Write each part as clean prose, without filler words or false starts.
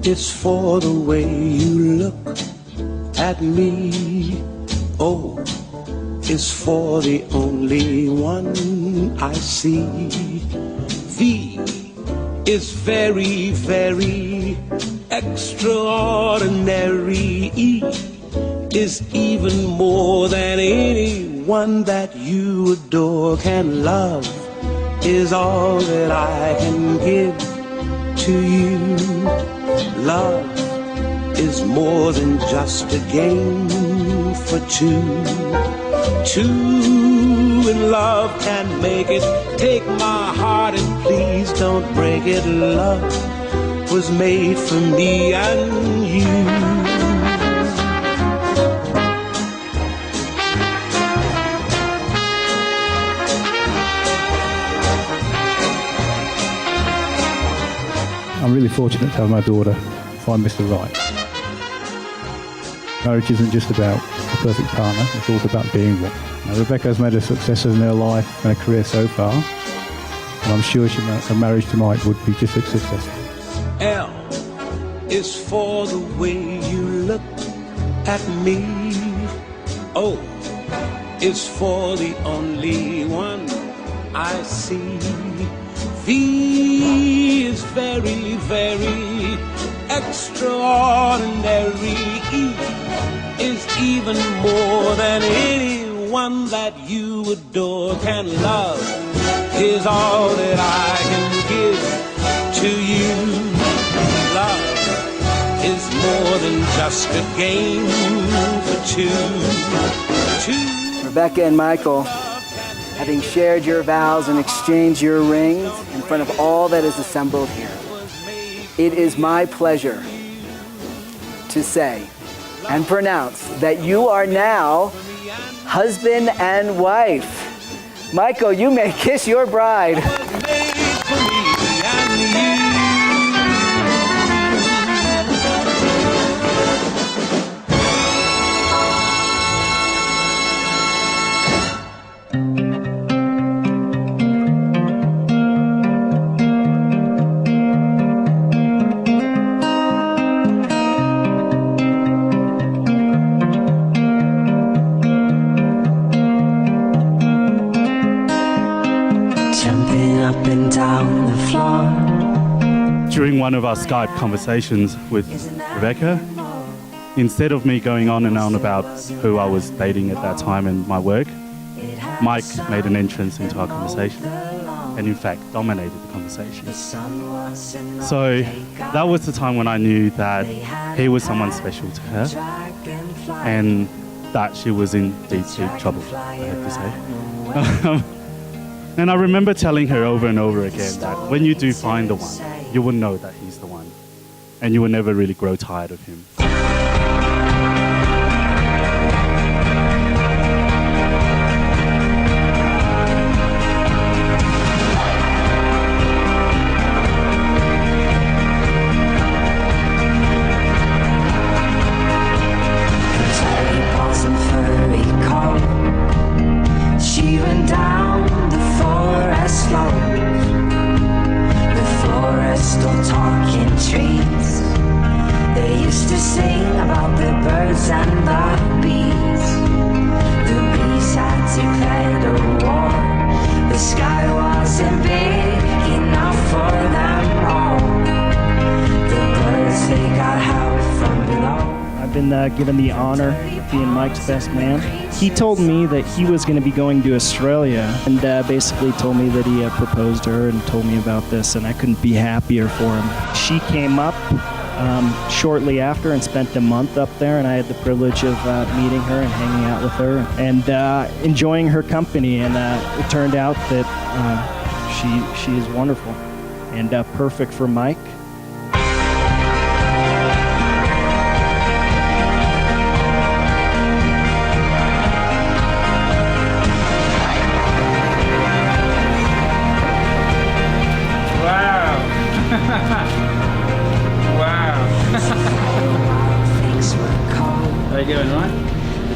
It's for the way you look at me. O is for the only one I see. V is very, very extraordinary. E is even more than anyone that you adore can love. Is all that I can give to you. Love is more than just a game for two. Two in love can make it. Take my heart and please don't break it. Love was made for me and you. I'm really fortunate to have my daughter find Mr. Right. Marriage isn't just about a perfect partner, it's also about being one. Now, Rebecca has made a success in her life and her career so far, and I'm sure her marriage to Mike would be just as successful. L is for the way you look at me. O is for the only one I see. V is very, very extraordinary. E is even more than anyone that you adore can love. Is all that I can give to you. Love is more than just a game for two. Rebecca and Michael, having shared your vows and exchanged your rings in front of all that is assembled here, it is my pleasure to say and pronounce that you are now husband and wife. Michael, you may kiss your bride. During one of our Skype conversations with Rebecca, instead of me going on and on about who I was dating at that time and my work, Mike made an entrance into our conversation and in fact dominated the conversation. So that was the time when I knew that he was someone special to her and that she was in deep, deep trouble, I have to say. And I remember telling her over and over again that when you do find the one, you will know that he's the one, and you will never really grow tired of him. She went down the forest road. Still talking trees. They used to sing about the birds and the bees. The bees had declared a war. The sky wasn't big enough for them all. The birds, they got help from below. I've been given the honor of being Mike's best man. He told me that he was going to be going to Australia and basically told me that he proposed to her and told me about this, and I couldn't be happier for him. She came up shortly after and spent a month up there, and I had the privilege of meeting her and hanging out with her and enjoying her company, and it turned out that she is wonderful and perfect for Mike. Wow. How you going, right?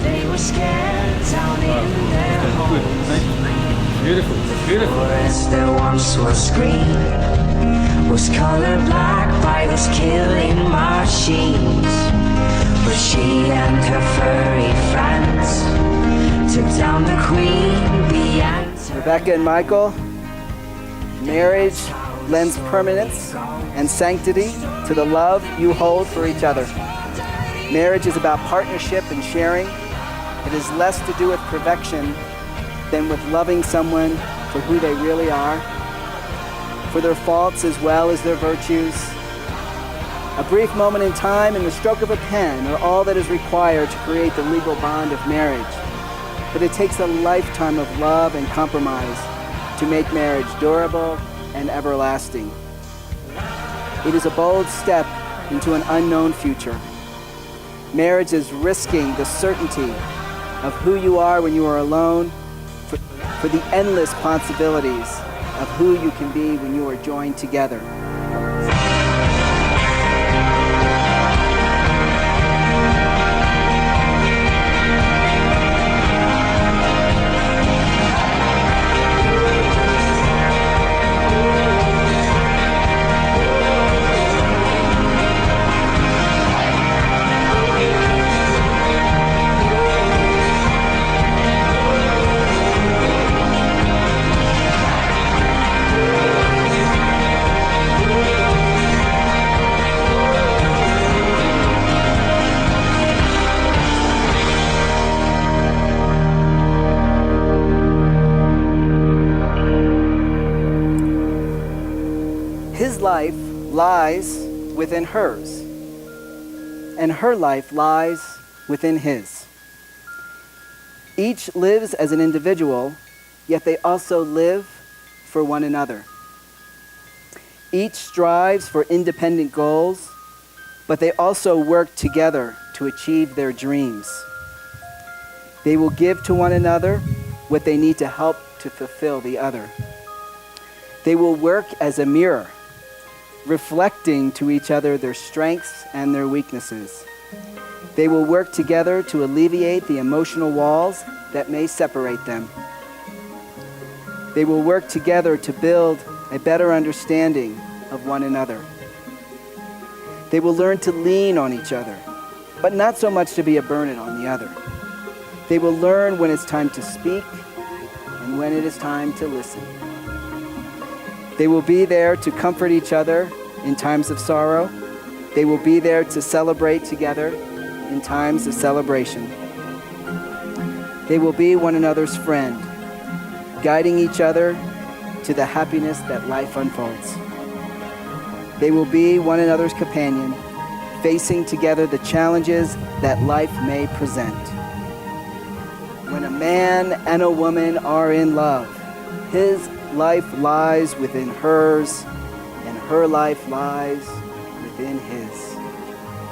They were scared down in their homes. Beautiful, beautiful. Forest that once was green was colored black by those killing machines. But she and her furry friends took down the queen beyond. Rebecca and Michael, marriage lends permanence and sanctity to the love you hold for each other. Marriage is about partnership and sharing. It has less to do with perfection than with loving someone for who they really are, for their faults as well as their virtues. A brief moment in time and the stroke of a pen are all that is required to create the legal bond of marriage. But it takes a lifetime of love and compromise to make marriage durable and everlasting. It is a bold step into an unknown future. Marriage is risking the certainty of who you are when you are alone, for the endless possibilities of who you can be when you are joined together. His life lies within hers, and her life lies within his. Each lives as an individual, yet they also live for one another. Each strives for independent goals, but they also work together to achieve their dreams. They will give to one another what they need to help to fulfill the other. They will work as a mirror, reflecting to each other their strengths and their weaknesses. They will work together to alleviate the emotional walls that may separate them. They will work together to build a better understanding of one another. They will learn to lean on each other, but not so much to be a burden on the other. They will learn when it's time to speak and when it is time to listen. They will be there to comfort each other in times of sorrow. They will be there to celebrate together in times of celebration. They will be one another's friend, guiding each other to the happiness that life unfolds. They will be one another's companion, facing together the challenges that life may present. When a man and a woman are in love, his life lies within hers, and her life lies within his.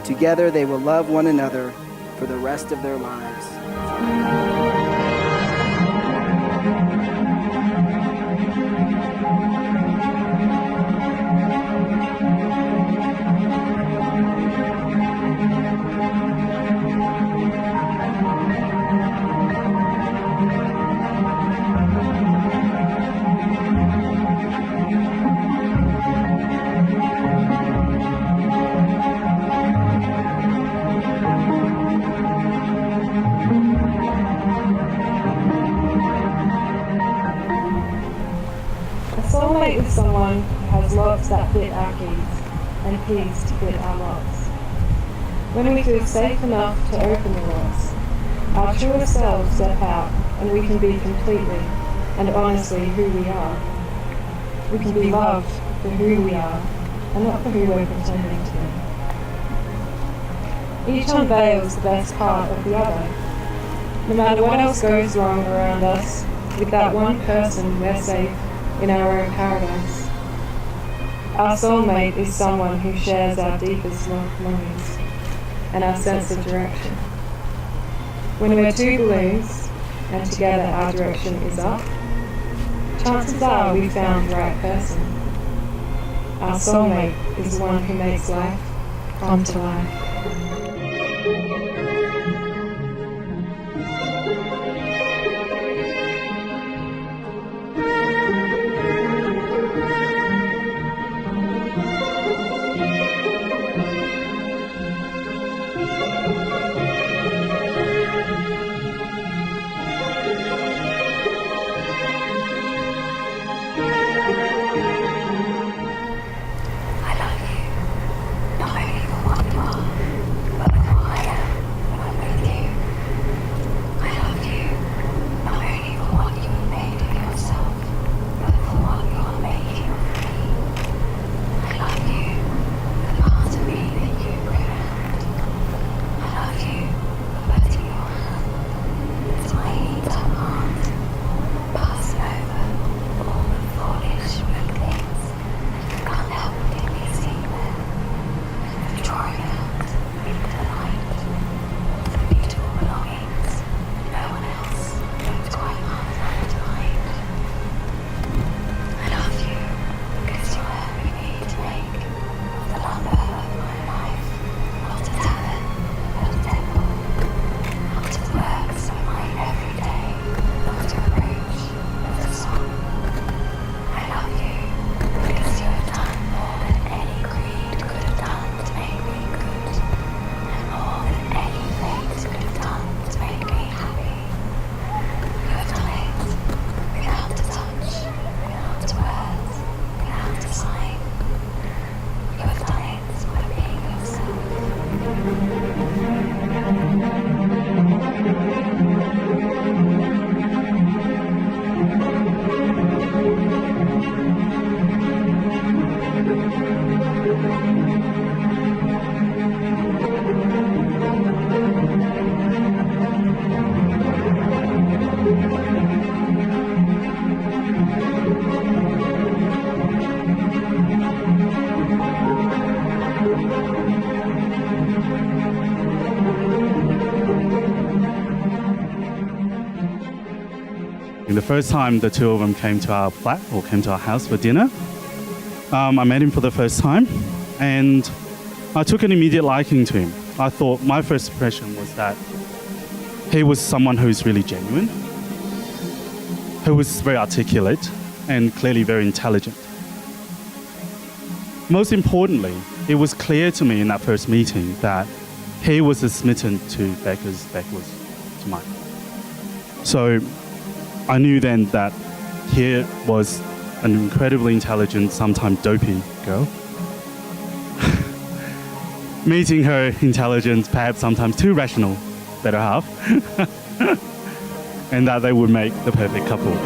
Together they will love one another for the rest of their lives. Soulmate is someone who has loves that fit our keys and keys to fit our locks. When we feel safe enough to open the locks, our truer selves step out and we can be completely and honestly who we are. We can be loved for who we are and not for who we're pretending to be. Each unveils the best part of the other. No matter what else goes wrong around us, with that one person we're safe in our own paradise. Our soulmate is someone who shares our deepest longings and our sense of direction. When we're two balloons and together our direction is up, chances are we found the right person. Our soulmate is the one who makes life come to life. And the first time the two of them came to our flat or came to our house for dinner, I met him for the first time and I took an immediate liking to him. I thought my first impression was that he was someone who's really genuine, who was very articulate and clearly very intelligent. Most importantly, it was clear to me in that first meeting that he was as smitten to Beck as Beck was to Mike. So I knew then that here was an incredibly intelligent, sometimes dopey girl. Meeting her intelligence, perhaps sometimes too rational, better half, and that they would make the perfect couple.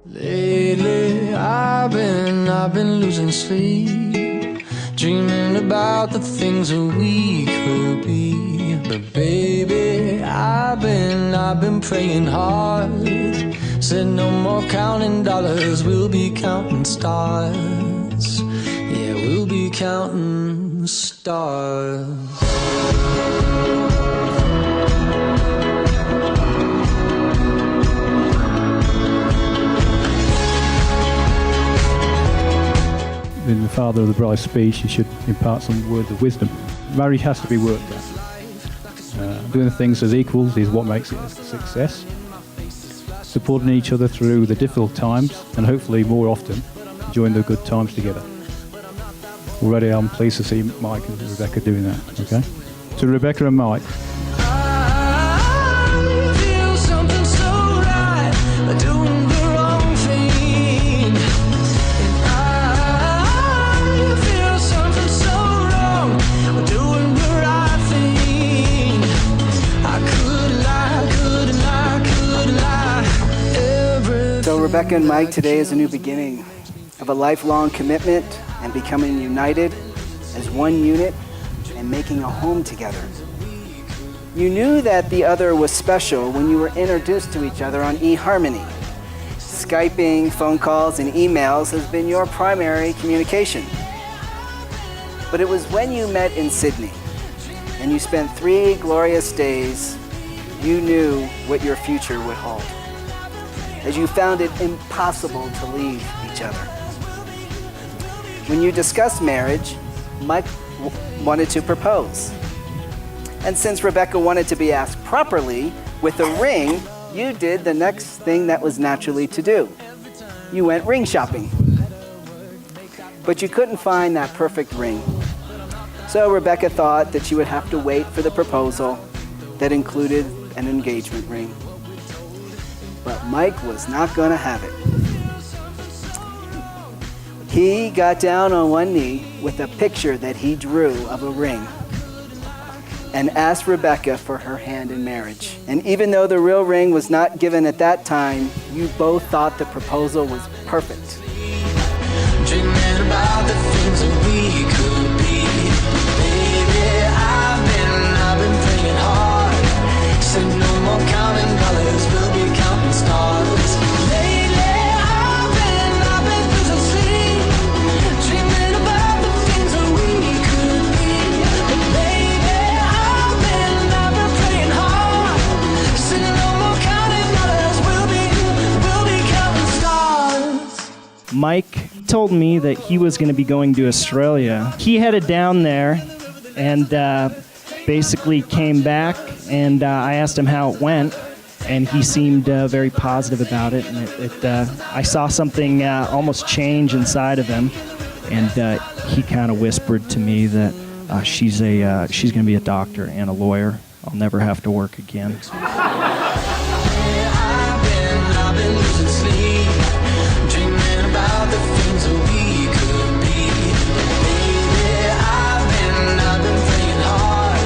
Lately, I've been losing sleep, dreaming about the things that we could be. But baby, I've been praying hard. Said no more counting dollars, we'll be counting stars. Yeah, we'll be counting stars. In the father of the bride's speech, you should impart some words of wisdom. Marriage has to be worked at. Doing things as equals is what makes it a success. Supporting each other through the difficult times and hopefully more often enjoying the good times together. Already I'm pleased to see Mike and Rebecca doing that, okay? To Rebecca and Mike, Rebecca and Mike, today is a new beginning of a lifelong commitment and becoming united as one unit and making a home together. You knew that the other was special when you were introduced to each other on eHarmony. Skyping, phone calls, and emails has been your primary communication. But it was when you met in Sydney and you spent 3 glorious days, you knew what your future would hold, as you found it impossible to leave each other. When you discussed marriage, Mike wanted to propose. And since Rebecca wanted to be asked properly with a ring, you did the next thing that was naturally to do. You went ring shopping. But you couldn't find that perfect ring. So Rebecca thought that she would have to wait for the proposal that included an engagement ring. But Mike was not going to have it. He got down on one knee with a picture that he drew of a ring and asked Rebecca for her hand in marriage. And even though the real ring was not given at that time, you both thought the proposal was perfect. Dreaming about the things that we could be. Baby, I've been praying hard. Said no more counting dollars, we'll be counting stars. Lately, I've been losing sleep, dreaming about the things that we could be. But baby, I've been praying hard. Said no more counting dollars, we'll be counting stars. Mike told me that he was going to be going to Australia. He headed down there and basically came back, and I asked him how it went, and he seemed very positive about it. And I saw something almost change inside of him, and he kind of whispered to me that she's going to be a doctor and a lawyer. I'll never have to work again. I've been losing sleep, dreaming about the things that we could be. Baby, I've been praying hard.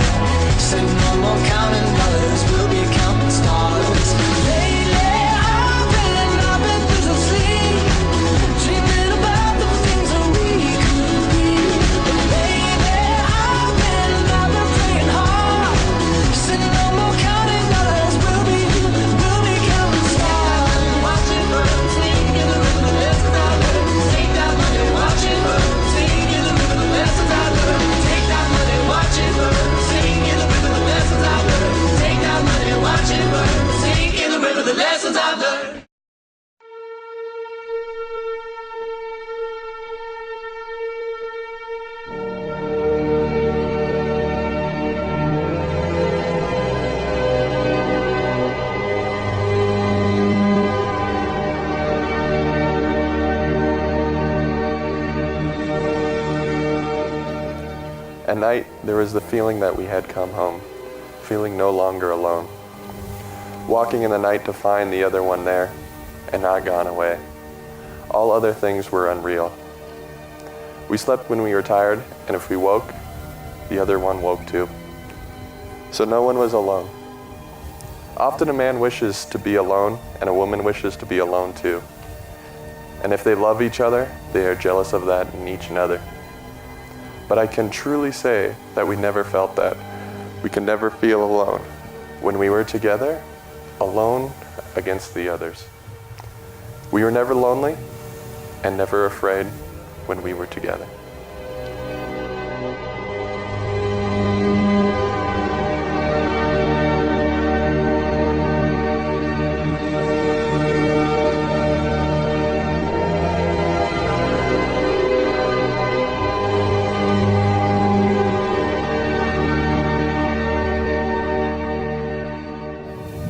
At night, there was the feeling that we had come home, feeling no longer alone. Walking in the night to find the other one there and not gone away. All other things were unreal. We slept when we were tired, and if we woke, the other one woke too. So no one was alone. Often a man wishes to be alone, and a woman wishes to be alone too. And if they love each other, they are jealous of that in each other. But I can truly say that we never felt that. We could never feel alone. When we were together, alone against the others. We were never lonely and never afraid when we were together.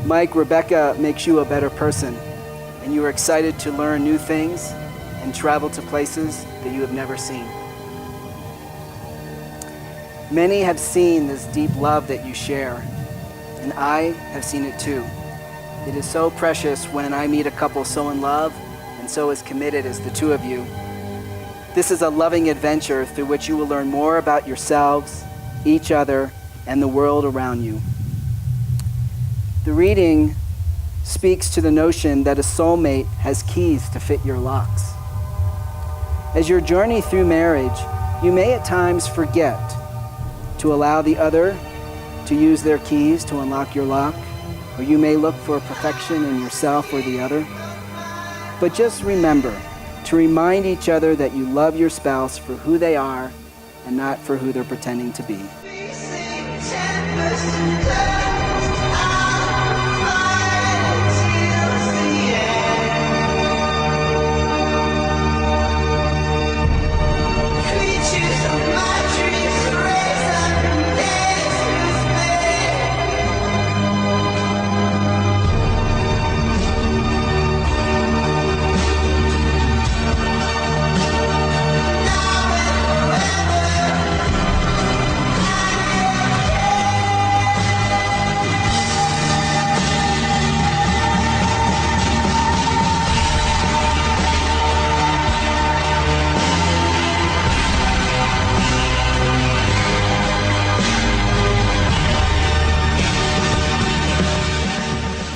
Mike, Rebecca makes you a better person, and you are excited to learn new things and travel to places that you have never seen. Many have seen this deep love that you share, and I have seen it too. It is so precious when I meet a couple so in love and so as committed as the two of you. This is a loving adventure through which you will learn more about yourselves, each other, and the world around you. The reading speaks to the notion that a soulmate has keys to fit your locks. As your journey through marriage, you may at times forget to allow the other to use their keys to unlock your lock, or you may look for perfection in yourself or the other. But just remember to remind each other that you love your spouse for who they are and not for who they're pretending to be.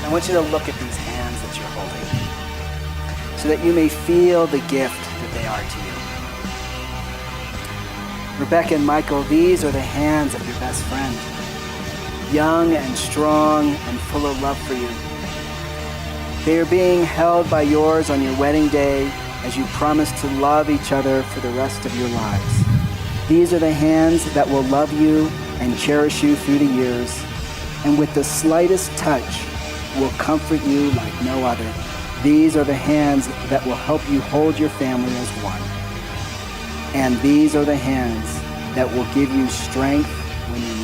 I want you to look at these hands that you're holding so that you may feel the gift that they are to you. Rebecca and Michael, these are the hands of your best friend, young and strong and full of love for you. They are being held by yours on your wedding day as you promise to love each other for the rest of your lives. These are the hands that will love you and cherish you through the years, and with the slightest touch, will comfort you like no other. These are the hands that will help you hold your family as one. And these are the hands that will give you strength when you